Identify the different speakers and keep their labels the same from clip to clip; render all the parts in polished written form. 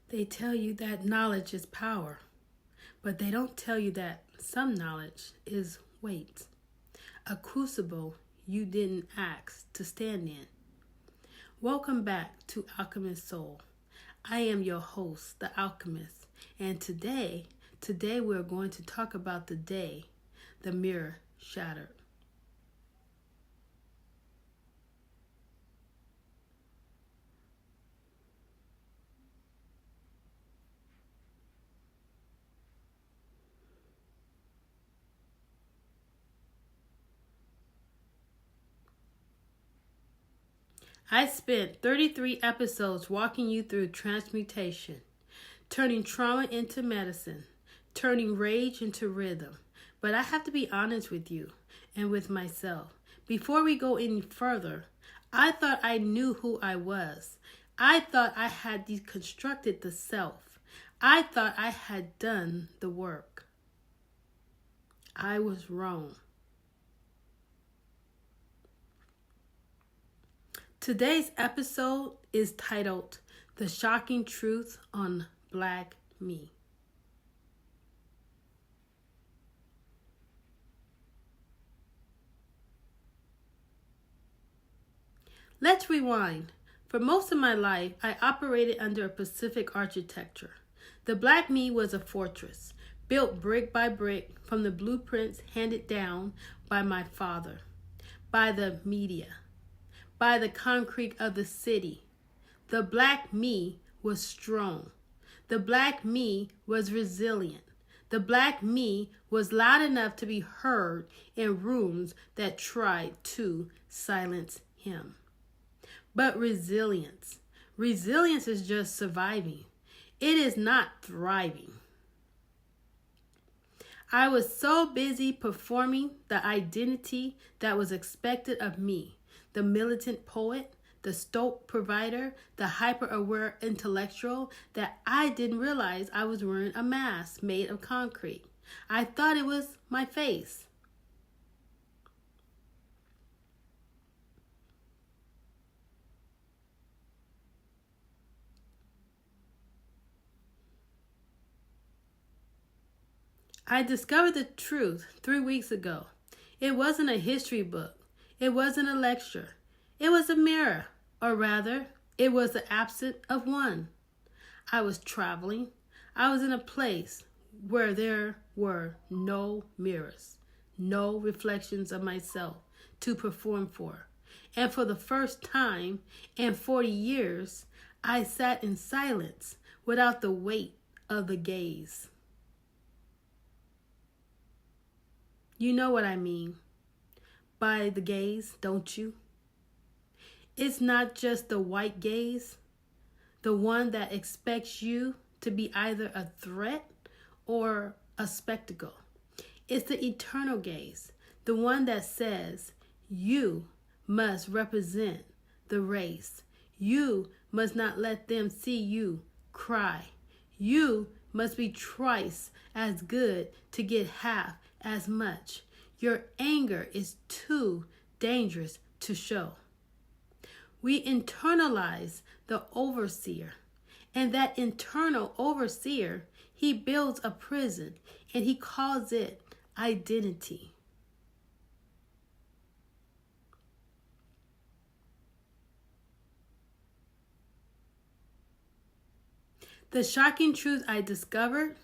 Speaker 1: They tell you that knowledge is power, but they don't tell you that some knowledge is weight, a crucible you didn't ask to stand in. Welcome back to Alchemist Soul. I am your host, the Alchemist, and today we're going to talk about the day the mirror shattered. I spent 33 episodes walking you through transmutation, turning trauma into medicine, turning rage into rhythm. But I have to be honest with you and with myself. Before we go any further, I thought I knew who I was. I thought I had deconstructed the self. I thought I had done the work. I was wrong. Today's episode is titled The Shocking Truth on Black Me. Let's rewind. For most of my life, I operated under a Pacific architecture. The Black Me was a fortress, built brick by brick from the blueprints handed down by my father, by the media, by the concrete of the city. The Black Me was strong. The Black Me was resilient. The Black Me was loud enough to be heard in rooms that tried to silence him. But resilience is just surviving. It is not thriving. I was so busy performing the identity that was expected of me. The militant poet, the stoic provider, the hyper-aware intellectual, that I didn't realize I was wearing a mask made of concrete. I thought it was my face. I discovered the truth 3 weeks ago. It wasn't a history book. It wasn't a lecture. It was a mirror, or rather, it was the absence of one. I was traveling. I was in a place where there were no mirrors, no reflections of myself to perform for. And for the first time in 40 years, I sat in silence without the weight of the gaze. You know what I mean by the gaze, don't you? It's not just the white gaze, the one that expects you to be either a threat or a spectacle. It's the eternal gaze, the one that says you must represent the race. You must not let them see you cry. You must be twice as good to get half as much. Your anger is too dangerous to show. We internalize the overseer, and that internal overseer, he builds a prison and he calls it identity. The shocking truth I discovered,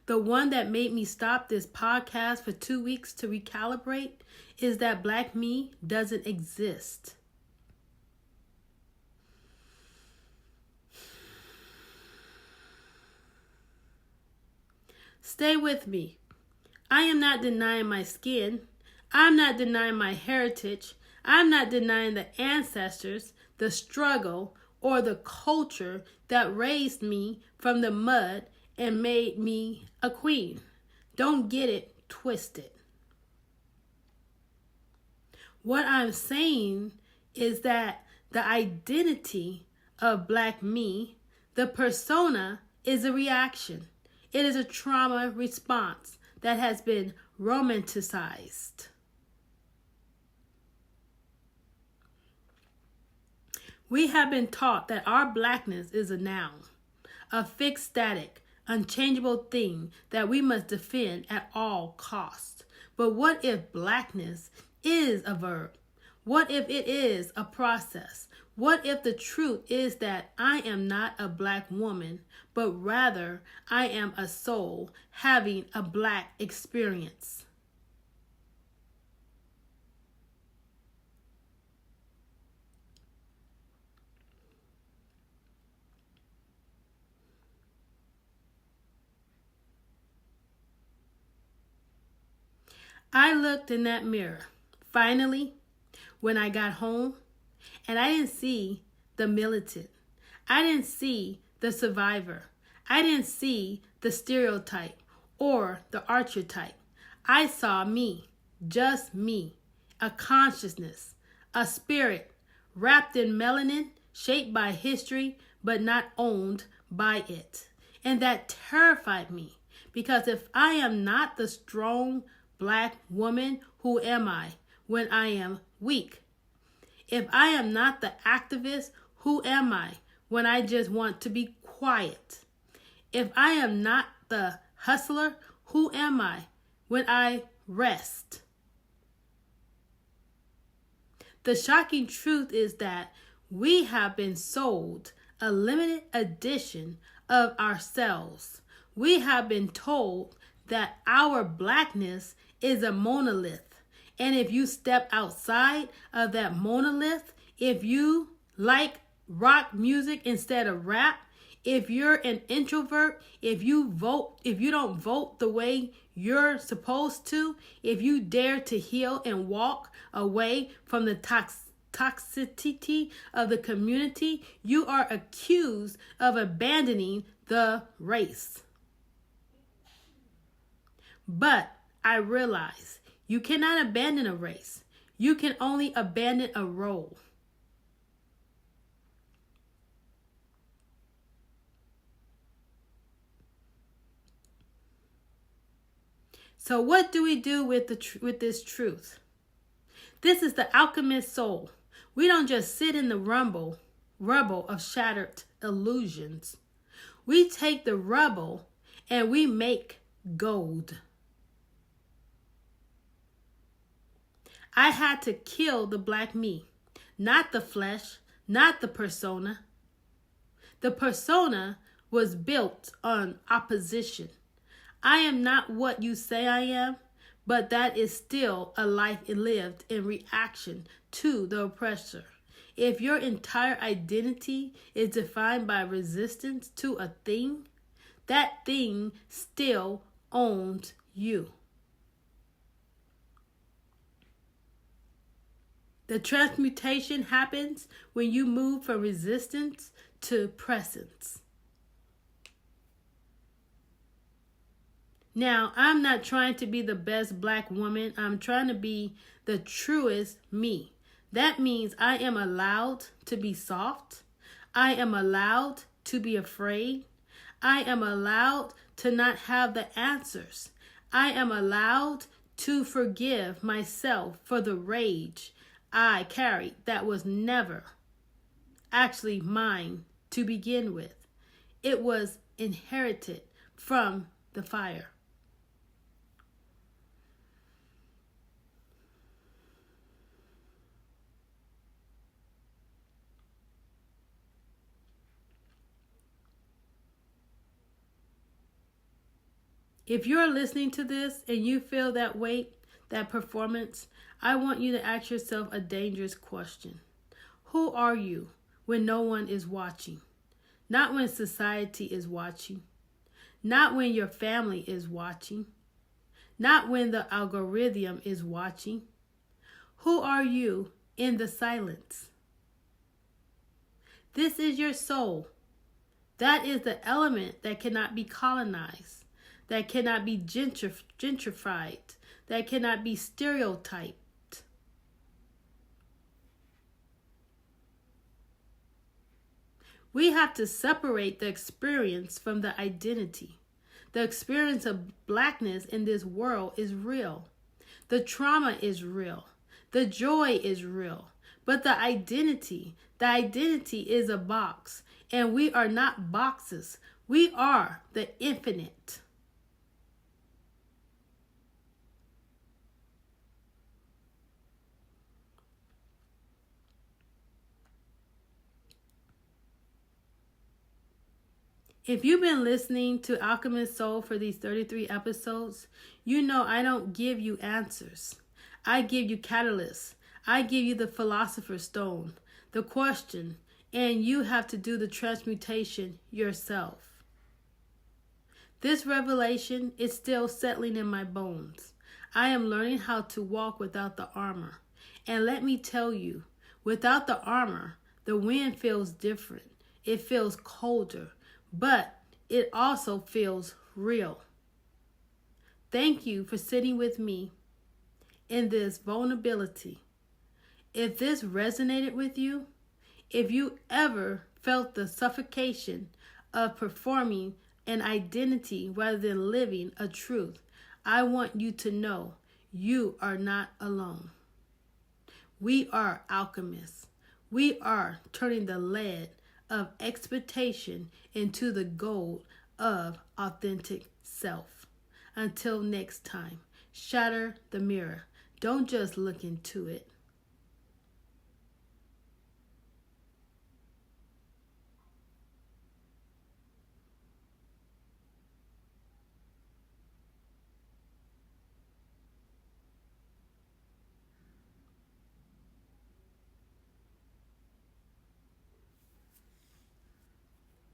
Speaker 1: the one that made me stop this podcast for 2 weeks to recalibrate, is that Black Me doesn't exist. Stay with me. I am not denying my skin. I'm not denying my heritage. I'm not denying the ancestors, the struggle, or the culture that raised me from the mud and made me a queen. Don't get it twisted. What I'm saying is that the identity of Black Me, the persona, is a reaction. It is a trauma response that has been romanticized. We have been taught that our blackness is a noun, a fixed, static, unchangeable thing that we must defend at all costs. But what if blackness is a verb? What if it is a process? What if the truth is that I am not a black woman, but rather I am a soul having a black experience? I looked in that mirror, finally, when I got home, and I didn't see the militant. I didn't see the survivor. I didn't see the stereotype or the archetype. I saw me, just me, a consciousness, a spirit wrapped in melanin, shaped by history, but not owned by it. And that terrified me, because if I am not the strong black woman, who am I when I am weak? If I am not the activist, who am I when I just want to be quiet? If I am not the hustler, who am I when I rest? The shocking truth is that we have been sold a limited edition of ourselves. We have been told that our blackness is a monolith. And if you step outside of that monolith, if you like rock music instead of rap, if you're an introvert, if you don't vote the way you're supposed to, if you dare to heal and walk away from the toxicity of the community, you are accused of abandoning the race. But I realize you cannot abandon a race. You can only abandon a role. So what do we do with this truth? This is the Alchemist Soul. We don't just sit in the rubble of shattered illusions. We take the rubble and we make gold. I had to kill the black me, not the flesh, not the persona. The persona was built on opposition. I am not what you say I am, but that is still a life lived in reaction to the oppressor. If your entire identity is defined by resistance to a thing, that thing still owns you. The transmutation happens when you move from resistance to presence. Now, I'm not trying to be the best black woman. I'm trying to be the truest me. That means I am allowed to be soft. I am allowed to be afraid. I am allowed to not have the answers. I am allowed to forgive myself for the rage I carried that was never actually mine to begin with. It was inherited from the fire. If you're listening to this and you feel that weight, that performance, I want you to ask yourself a dangerous question. Who are you when no one is watching? Not when society is watching. Not when your family is watching. Not when the algorithm is watching. Who are you in the silence? This is your soul. That is the element that cannot be colonized, that cannot be gentrified, that cannot be stereotyped. We have to separate the experience from the identity. The experience of blackness in this world is real. The trauma is real. The joy is real. But the identity is a box. And we are not boxes. We are the infinite. If you've been listening to Alchemist Soul for these 33 episodes, you know I don't give you answers. I give you catalysts. I give you the philosopher's stone, the question, and you have to do the transmutation yourself. This revelation is still settling in my bones. I am learning how to walk without the armor. And let me tell you, without the armor, the wind feels different. It feels colder, but it also feels real. Thank you for sitting with me in this vulnerability. If this resonated with you, if you ever felt the suffocation of performing an identity rather than living a truth, I want you to know you are not alone. We are alchemists. We are turning the lead of expectation into the gold of authentic self. Until next time, shatter the mirror. Don't just look into it.